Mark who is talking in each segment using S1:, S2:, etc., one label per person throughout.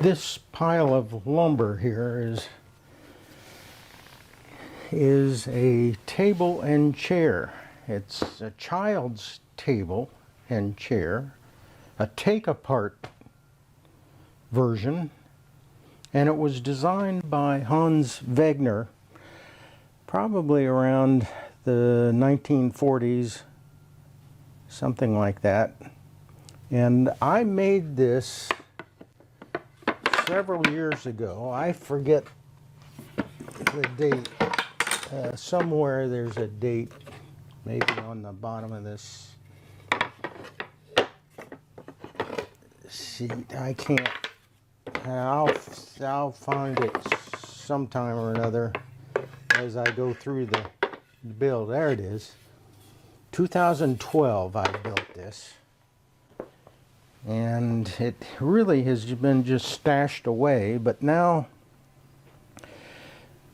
S1: This pile of lumber here is a table and chair. It's a child's table and chair, a take-apart version, and it was designed by Hans Wegner probably around the 1940s, something like that. And I made this several years ago. I forget the date. Somewhere there's a date, maybe on the bottom of this sheet. I can't. I'll find it sometime or another as I go through the build. There it is. 2012 I built this. And it really has been just stashed away, but now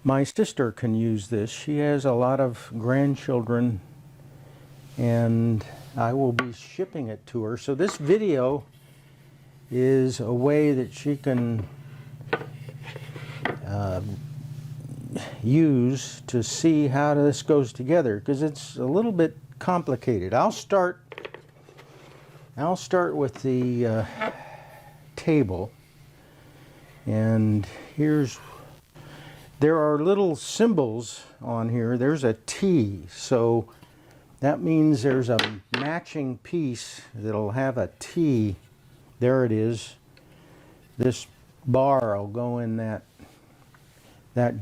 S1: my sister can use this. She has a lot of grandchildren, and I will be shipping it to her. So this video is a way that she can use to see how this goes together, because it's a little bit complicated. I'll start with the table, and there are little symbols on here. There's a T, so that means there's a matching piece that'll have a T. There it is. This bar will go in that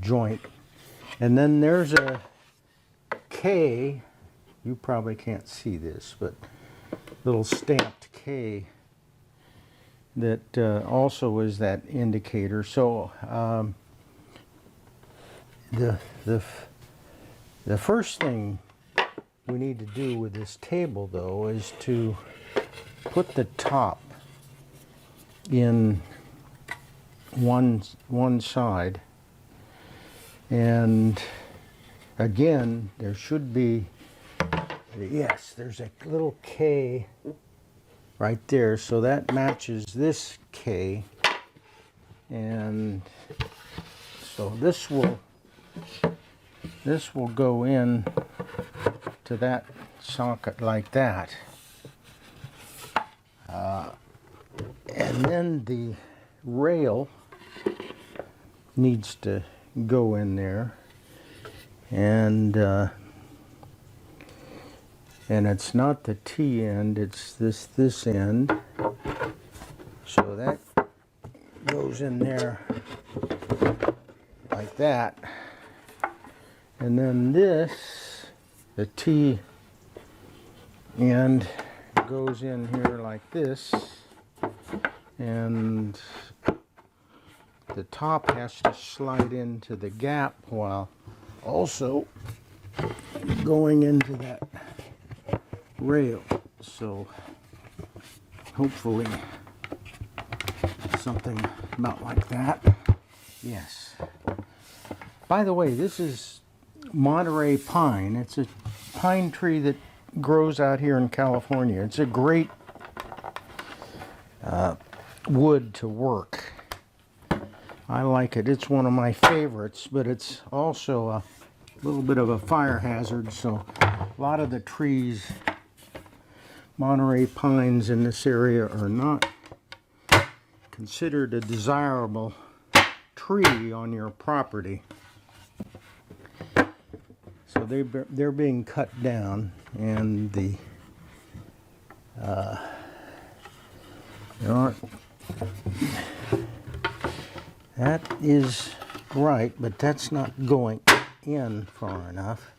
S1: joint. And then there's a K. You probably can't see this, but little stamped K that also is that indicator. So the first thing we need to do with this table, though, is to put the top in one side, and again there should be, yes, there's a little K right there, so that matches this K, and so this will go in to that socket like that, and then the rail needs to go in there, and it's not the T end, it's this end, so that goes in there like that, and then this, the T end, goes in here like this, and the top has to slide into the gap while also going into that rail. So hopefully something about like that. Yes. By the way, this is Monterey pine. It's a pine tree that grows out here in California. It's a great wood to work. I like it. It's one of my favorites, but it's also a little bit of a fire hazard, so a lot of the trees, Monterey pines in this area, are not considered a desirable tree on your property. So they're being cut down, and there aren't. That is right, but that's not going in far enough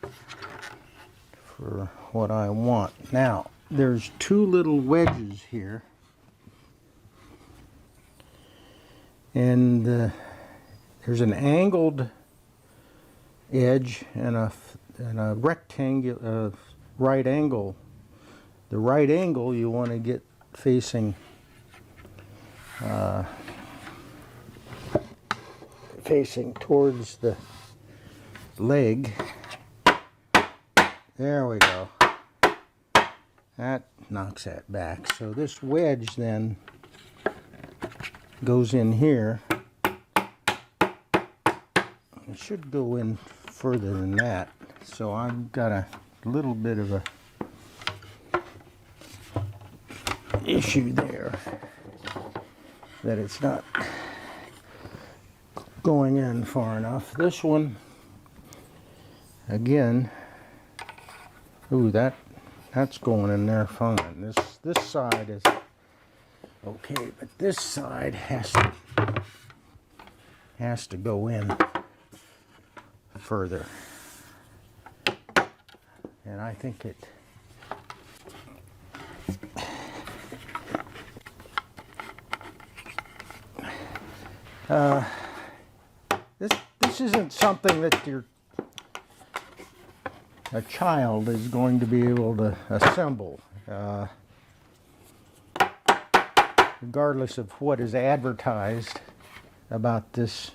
S1: for what I want. Now, there's two little wedges here, and there's an angled edge and a rectangular right angle. The right angle you want to get facing towards the leg. There we go. That knocks that back. So this wedge then goes in here. It should go in further than that. So I've got a little bit of a issue there that it's not going in far enough. This one, again, ooh, that's going in there fine. This side is okay, but this side has to go in further. And I think it this isn't something that a child is going to be able to assemble, regardless of what is advertised about this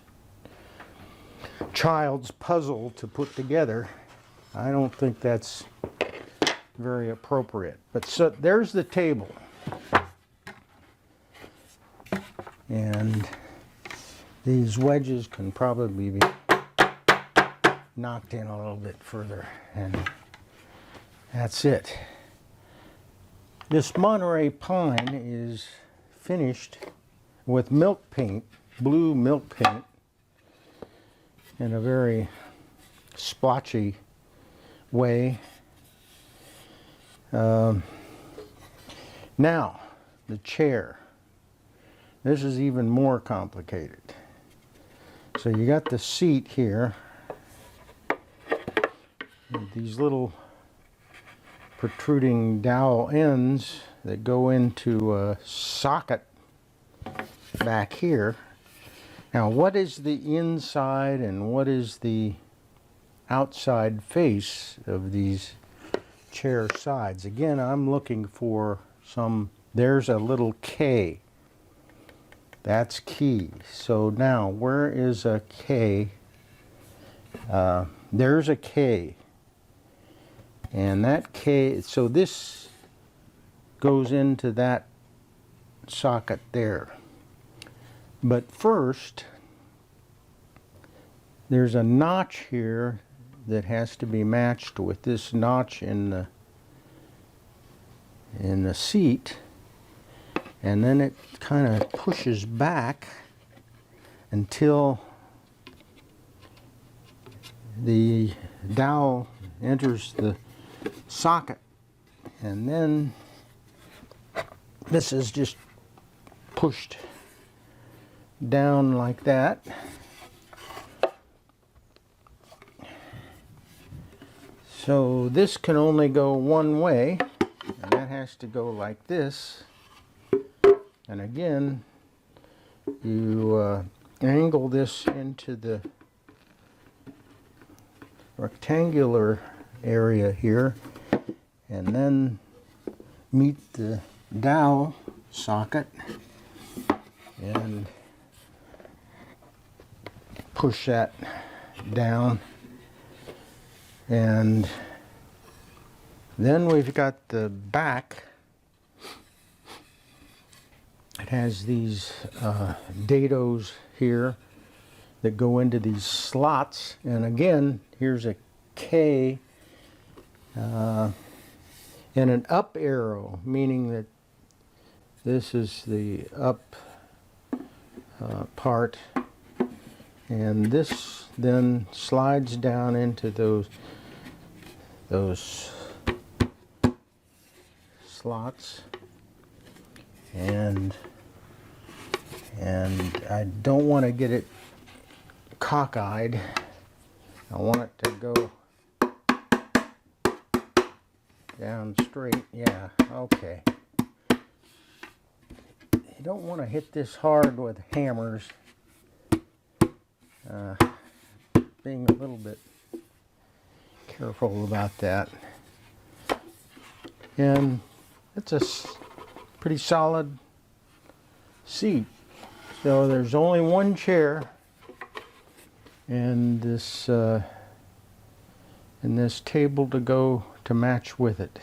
S1: child's puzzle to put together. I don't think that's very appropriate. But so there's the table. And these wedges can probably be knocked in a little bit further. And that's it. This Monterey pine is finished with milk paint, blue milk paint, in a very splotchy way. Now, the chair. This is even more complicated. So you got the seat here. These little protruding dowel ends that go into a socket back here. Now, what is the inside and what is the outside face of these chair sides? Again, I'm looking for some, there's a little K. That's key. So now, where is a K? There's a K. And that K, so this goes into that socket there. But first, there's a notch here that has to be matched with this notch in the seat, and then it kind of pushes back until the dowel enters the socket, and then this is just pushed down like that. So this can only go one way, and that has to go like this. And again, you angle this into the rectangular area here, and then meet the dowel socket and push that down. And then we've got the back. It has these dados here that go into these slots. And again, here's a K and an up arrow, meaning that this is the up part. And this then slides down into those slots, and I don't want to get it cockeyed. I want it to go down straight. Yeah, okay. You don't want to hit this hard with hammers. Being a little bit careful about that. And it's a pretty solid seat. So there's only one chair and this table to go to match with it.